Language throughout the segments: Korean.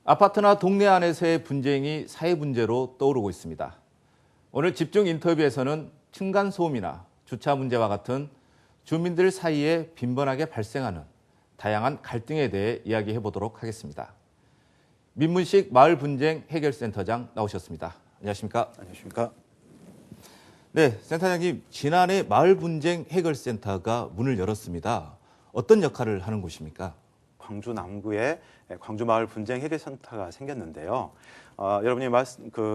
아파트나 동네 안에서의 분쟁이 사회 문제로 떠오르고 있습니다. 오늘 집중 인터뷰에서는 층간소음이나 주차 문제와 같은 주민들 사이에 빈번하게 발생하는 다양한 갈등에 대해 이야기해 보도록 하겠습니다. 민문식 마을분쟁 해결센터장 나오셨습니다. 안녕하십니까? 안녕하십니까? 네, 센터장님, 지난해 마을분쟁 해결센터가 문을 열었습니다. 어떤 역할을 하는 곳입니까? 광주 남구에 광주 마을 분쟁 해결센터가 생겼는데요. 여러분이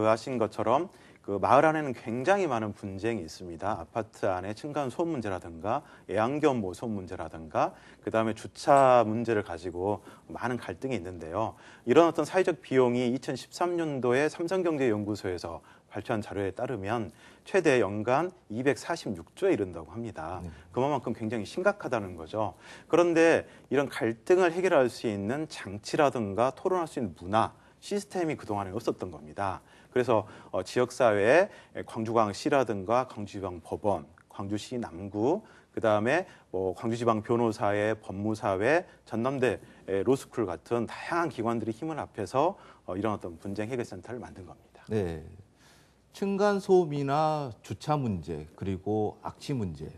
아신 것처럼 그 마을 안에는 굉장히 많은 분쟁이 있습니다. 아파트 안에 층간 소음 문제라든가 애완견 소음 문제라든가 그다음에 주차 문제를 가지고 많은 갈등이 있는데요. 이런 어떤 사회적 비용이 2013년도에 삼성경제연구소에서 발표한 자료에 따르면 최대 연간 246조에 이른다고 합니다. 그만큼 굉장히 심각하다는 거죠. 그런데 이런 갈등을 해결할 수 있는 장치라든가 토론할 수 있는 문화, 시스템이 그동안에 없었던 겁니다. 그래서 지역사회에 광주광시라든가 광주지방법원, 광주시 남구, 그다음에 광주지방변호사회, 법무사회, 전남대 로스쿨 같은 다양한 기관들이 힘을 합해서 이런 어떤 분쟁 해결센터를 만든 겁니다. 네. 층간소음이나 주차 문제, 그리고 악취 문제,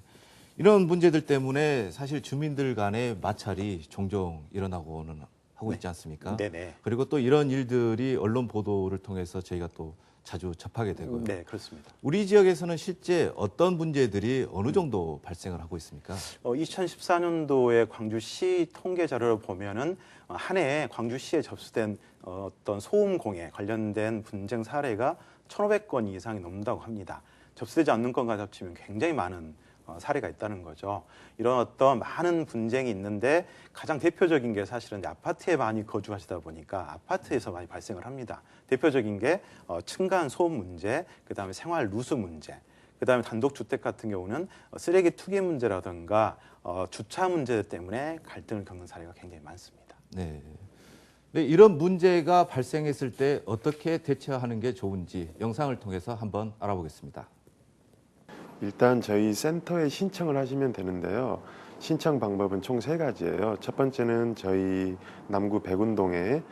이런 문제들 때문에 사실 주민들 간의 마찰이 종종 일어나고는 하고 있지 않습니까? 네네. 그리고 또 이런 일들이 언론 보도를 통해서 저희가 또 자주 접하게 되고요. 네, 그렇습니다. 우리 지역에서는 실제 어떤 문제들이 어느 정도 발생을 하고 있습니까? 2014년도에 광주시 통계 자료를 보면은 한 해에 광주시에 접수된 어떤 소음 공해 관련된 분쟁 사례가 1,500건 이상이 넘는다고 합니다. 접수되지 않는 건과 합치면 굉장히 많은 사례가 있다는 거죠. 이런 어떤 많은 분쟁이 있는데 가장 대표적인 게 사실은 이제 아파트에 많이 거주하시다 보니까 아파트에서 많이 발생을 합니다. 대표적인 게 층간 소음 문제, 그다음에 생활 누수 문제, 그다음에 단독주택 같은 경우는 쓰레기 투기 문제라든가 주차 문제 때문에 갈등을 겪는 사례가 굉장히 많습니다. 네. 네, 이런 문제가 발생했을 때 어떻게 대처하는 게 좋은지 영상을 통해서 한번 알아보겠습니다. 일단 저희 센터에 신청을 하시면 되는데요. 신청 방법은 총 3가지예요. 첫 번째는 저희 남구 백운동에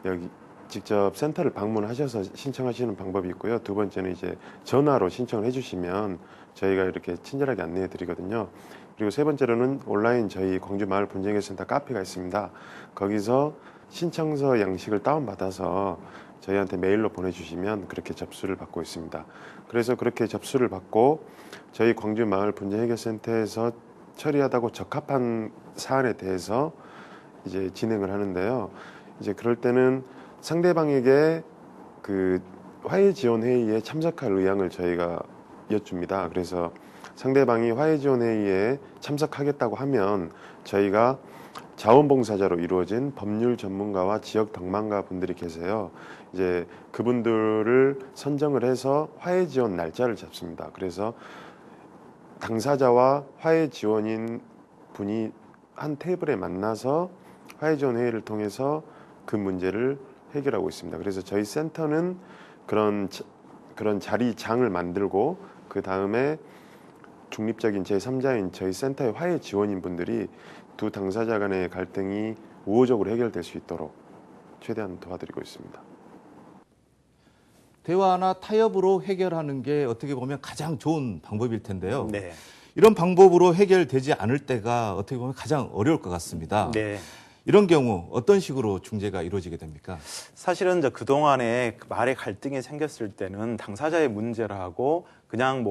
여기 직접 센터를 방문하셔서 신청하시는 방법이 있고요. 두 번째는 이제 전화로 신청을 해주시면 저희가 이렇게 친절하게 안내해 드리거든요. 그리고 세 번째로는 온라인 저희 광주 마을 분쟁해결센터 카페가 있습니다. 거기서 신청서 양식을 다운받아서 저희한테 메일로 보내주시면 그렇게 접수를 받고 있습니다. 그래서 그렇게 접수를 받고 저희 광주 마을 분쟁 해결센터에서 처리하다고 적합한 사안에 대해서 이제 진행을 하는데요. 이제 그럴 때는 상대방에게 그 화해 지원 회의에 참석할 의향을 저희가 여쭙니다. 그래서 상대방이 화해 지원 회의에 참석하겠다고 하면 저희가 자원봉사자로 이루어진 법률 전문가와 지역 덕망가 분들이 계세요. 이제 그분들을 선정을 해서 화해 지원 날짜를 잡습니다. 그래서 당사자와 화해 지원인 분이 한 테이블에 만나서 화해 지원 회의를 통해서 그 문제를 해결하고 있습니다. 그래서 저희 센터는 그런 자리장을 만들고 그 다음에 중립적인 제3자인 저희 센터의 화해 지원인 분들이 두 당사자 간의 갈등이 우호적으로 해결될 수 있도록 최대한 도와드리고 있습니다. 대화나 타협으로 해결하는 게 어떻게 보면 가장 좋은 방법일 텐데요. 네. 이런 방법으로 해결되지 않을 때가 어떻게 보면 가장 어려울 것 같습니다. 네. 이런 경우 어떤 식으로 중재가 이루어지게 됩니까? 사실은 이제 그동안에 말의 갈등이 생겼을 때는 당사자의 문제라고 그냥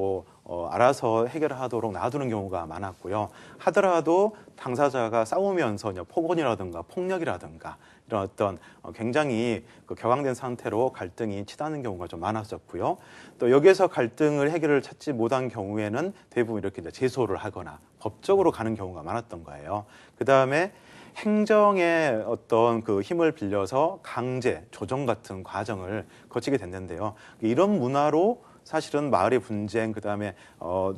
알아서 해결하도록 놔두는 경우가 많았고요. 하더라도 당사자가 싸우면서 폭언이라든가 폭력이라든가 이런 어떤 굉장히 격앙된 상태로 갈등이 치닫는 경우가 좀 많았었고요. 또 여기에서 갈등을 해결을 찾지 못한 경우에는 대부분 이렇게 이제 제소를 하거나 법적으로 가는 경우가 많았던 거예요. 그 다음에 행정의 어떤 그 힘을 빌려서 강제, 조정 같은 과정을 거치게 됐는데요. 이런 문화로 사실은 마을의 분쟁, 그다음에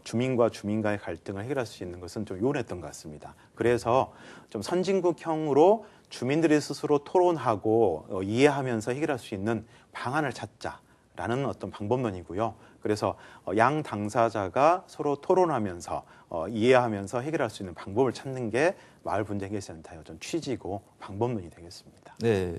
주민과 주민 간의 갈등을 해결할 수 있는 것은 좀 요원했던 것 같습니다. 그래서 좀 선진국형으로 주민들이 스스로 토론하고 이해하면서 해결할 수 있는 방안을 찾자라는 어떤 방법론이고요. 그래서 양 당사자가 서로 토론하면서 이해하면서 해결할 수 있는 방법을 찾는 게 마을 분쟁 해결센터의 어떤 취지고 방법론이 되겠습니다. 네.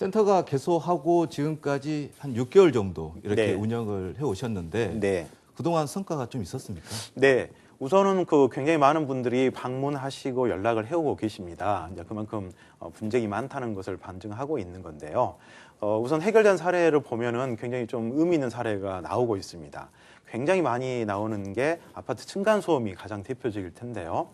센터가 개소하고 지금까지 한 6개월 정도 이렇게 네. 운영을 해 오셨는데 네. 그동안 성과가 좀 있었습니까? 네. 우선은 굉장히 많은 분들이 방문하시고 연락을 해오고 계십니다. 이제 그만큼 분쟁이 많다는 것을 반증하고 있는 건데요. 우선 해결된 사례를 보면은 굉장히 좀 의미 있는 사례가 나오고 있습니다. 굉장히 많이 나오는 게 아파트 층간소음이 가장 대표적일 텐데요.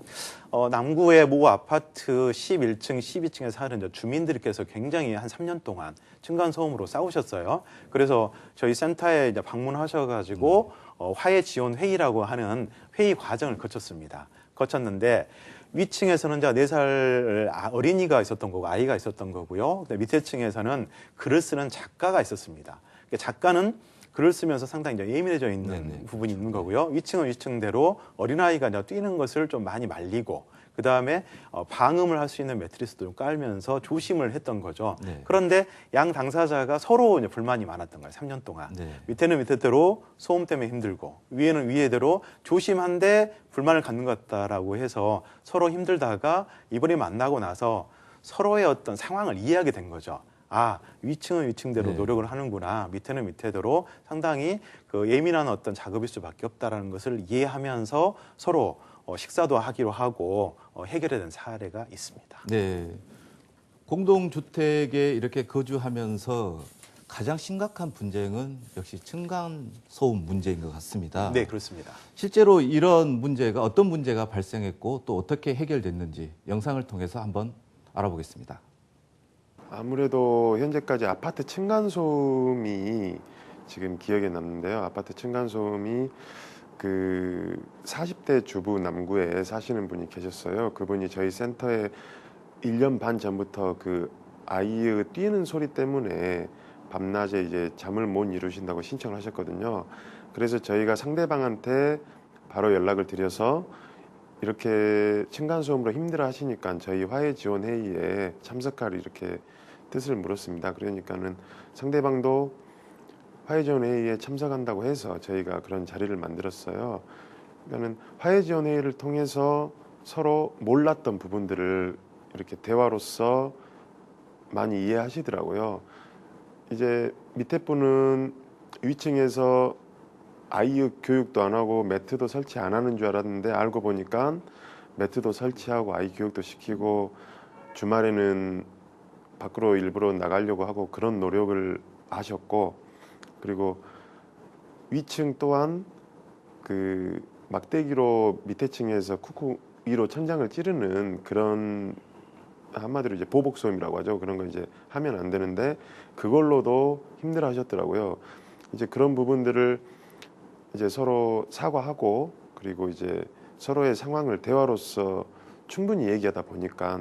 남구의 모 아파트 11층, 12층에 사는 이제 주민들께서 굉장히 한 3년 동안 층간소음으로 싸우셨어요. 그래서 저희 센터에 이제 방문하셔가지고 화해 지원 회의라고 하는 회의 과정을 거쳤는데 위층에서는 이제 4살 어린이가 있었던 거고 아이가 있었던 거고요. 근데 밑에 층에서는 글을 쓰는 작가가 있었습니다. 작가는 글을 쓰면서 상당히 이제 예민해져 있는 네네. 부분이 있는 거고요. 위층은 위층대로 어린아이가 이제 뛰는 것을 좀 많이 말리고 그 다음에 방음을 할 수 있는 매트리스도 좀 깔면서 조심을 했던 거죠. 네. 그런데 양 당사자가 서로 이제 불만이 많았던 거예요. 3년 동안. 네. 밑에는 밑에대로 소음 때문에 힘들고 위에는 위에대로 조심한데 불만을 갖는 것 같다라고 해서 서로 힘들다가 이번에 만나고 나서 서로의 어떤 상황을 이해하게 된 거죠. 아, 위층은 위층대로 네. 노력을 하는구나. 밑에는 밑에대로 상당히 예민한 어떤 작업일 수밖에 없다라는 것을 이해하면서 서로 식사도 하기로 하고 해결된 사례가 있습니다. 네. 공동주택에 이렇게 거주하면서 가장 심각한 분쟁은 역시 층간소음 문제인 것 같습니다. 네, 그렇습니다. 실제로 이런 문제가 어떤 문제가 발생했고 또 어떻게 해결됐는지 영상을 통해서 한번 알아보겠습니다. 아무래도 현재까지 아파트 층간소음이 지금 기억에 남는데요. 아파트 층간소음이 40대 주부 남구에 사시는 분이 계셨어요. 그분이 저희 센터에 1년 반 전부터 아이의 뛰는 소리 때문에 밤낮에 이제 잠을 못 이루신다고 신청을 하셨거든요. 그래서 저희가 상대방한테 바로 연락을 드려서 이렇게 층간소음으로 힘들어 하시니까 저희 화해 지원 회의에 참석할 이렇게 뜻을 물었습니다. 그러니까는 상대방도 화해 지원 회의에 참석한다고 해서 저희가 그런 자리를 만들었어요. 그러니까는 화해 지원 회의를 통해서 서로 몰랐던 부분들을 이렇게 대화로서 많이 이해하시더라고요. 이제 밑에 분은 위층에서 아이의 교육도 안 하고 매트도 설치 안 하는 줄 알았는데 알고 보니까 매트도 설치하고 아이 교육도 시키고 주말에는 밖으로 일부러 나가려고 하고 그런 노력을 하셨고, 그리고 위층 또한 막대기로 밑에 층에서 쿠쿠 위로 천장을 찌르는 그런 한마디로 이제 보복소음이라고 하죠. 그런 거 이제 하면 안 되는데 그걸로도 힘들어 하셨더라고요. 이제 그런 부분들을 이제 서로 사과하고 그리고 이제 서로의 상황을 대화로서 충분히 얘기하다 보니까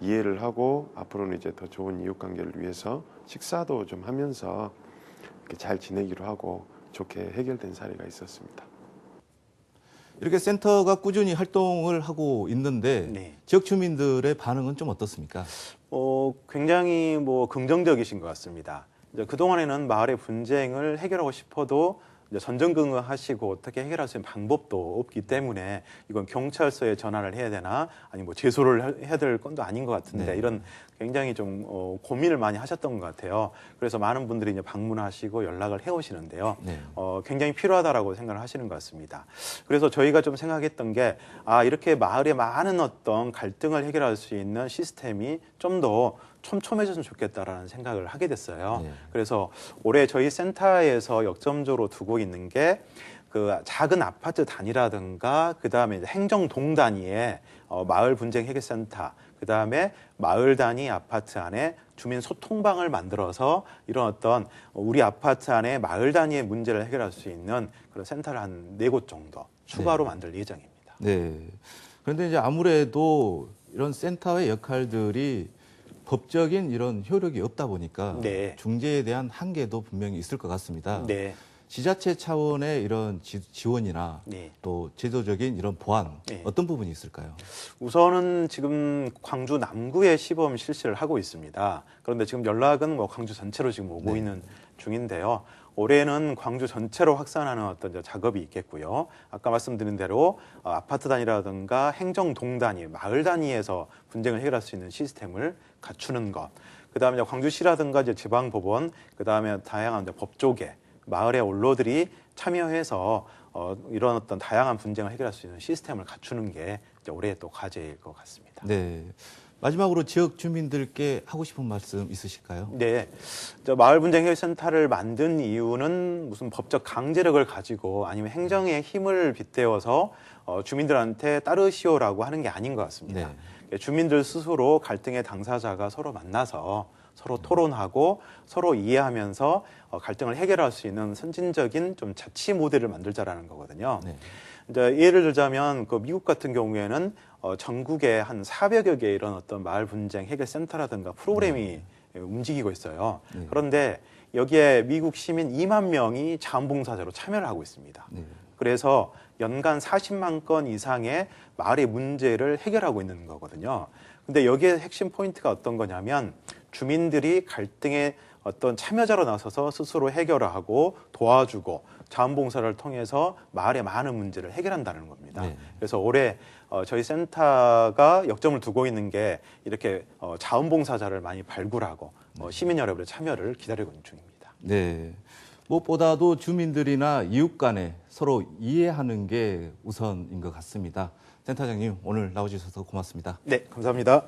이해를 하고 앞으로는 이제 더 좋은 이웃 관계를 위해서 식사도 좀 하면서 이렇게 잘 지내기로 하고 좋게 해결된 사례가 있었습니다. 이렇게 센터가 꾸준히 활동을 하고 있는데 네. 지역 주민들의 반응은 좀 어떻습니까? 굉장히 긍정적이신 것 같습니다. 이제 그동안에는 마을의 분쟁을 해결하고 싶어도 이제 전전긍긍하시고 어떻게 해결할 수 있는 방법도 없기 때문에 이건 경찰서에 전화를 해야 되나 아니면 제소를 해야 될 건도 아닌 것 같은데 네. 이런 굉장히 좀 고민을 많이 하셨던 것 같아요. 그래서 많은 분들이 이제 방문하시고 연락을 해오시는데요. 네. 굉장히 필요하다라고 생각을 하시는 것 같습니다. 그래서 저희가 좀 생각했던 게 이렇게 마을의 많은 어떤 갈등을 해결할 수 있는 시스템이 좀 더 촘촘해졌으면 좋겠다라는 생각을 하게 됐어요. 네. 그래서 올해 저희 센터에서 역점적으로 두고 있는 게 작은 아파트 단위라든가 그다음에 이제 행정동 단위의 마을 분쟁 해결센터, 그다음에 마을 단위 아파트 안에 주민 소통방을 만들어서 이런 어떤 우리 아파트 안에 마을 단위의 문제를 해결할 수 있는 그런 센터를 한 4곳 정도 추가로 만들 예정입니다. 네. 그런데 이제 아무래도 이런 센터의 역할들이 법적인 이런 효력이 없다 보니까 네. 중재에 대한 한계도 분명히 있을 것 같습니다. 네. 지자체 차원의 이런 지원이나 네. 또 제도적인 이런 보완 네. 어떤 부분이 있을까요? 우선은 지금 광주 남구에 시범 실시를 하고 있습니다. 그런데 지금 연락은 광주 전체로 지금 오고 네. 있는 중인데요. 올해는 광주 전체로 확산하는 어떤 작업이 있겠고요. 아까 말씀드린 대로 아파트 단위라든가 행정동 단위, 마을 단위에서 분쟁을 해결할 수 있는 시스템을 갖추는 것. 그다음에 이제 광주시라든가 이제 지방법원, 그다음에 다양한 이제 법조계, 마을의 원로들이 참여해서 이런 어떤 다양한 분쟁을 해결할 수 있는 시스템을 갖추는 게 이제 올해의 또 과제일 것 같습니다. 네. 마지막으로 지역 주민들께 하고 싶은 말씀 있으실까요? 네, 마을 분쟁 해결센터를 만든 이유는 무슨 법적 강제력을 가지고 아니면 행정의 힘을 빗대어서 주민들한테 따르시오라고 하는 게 아닌 것 같습니다. 네. 주민들 스스로 갈등의 당사자가 서로 만나서 서로 토론하고 서로 이해하면서 갈등을 해결할 수 있는 선진적인 좀 자치 모델을 만들자라는 거거든요. 네. 이제 예를 들자면 그 미국 같은 경우에는 전국에 한 400여 개 이런 어떤 마을 분쟁 해결 센터라든가 프로그램이 움직이고 있어요. 네. 그런데 여기에 미국 시민 2만 명이 자원봉사자로 참여를 하고 있습니다. 네. 그래서 연간 40만 건 이상의 마을의 문제를 해결하고 있는 거거든요. 근데 여기에 핵심 포인트가 어떤 거냐면 주민들이 갈등의 어떤 참여자로 나서서 스스로 해결을 하고 도와주고 자원봉사를 통해서 마을의 많은 문제를 해결한다는 겁니다. 네. 그래서 올해 저희 센터가 역점을 두고 있는 게 이렇게 자원봉사자를 많이 발굴하고 시민 여러분의 참여를 기다리고 있는 중입니다. 네. 무엇보다도 주민들이나 이웃 간에 서로 이해하는 게 우선인 것 같습니다. 센터장님, 오늘 나와주셔서 고맙습니다. 네, 감사합니다.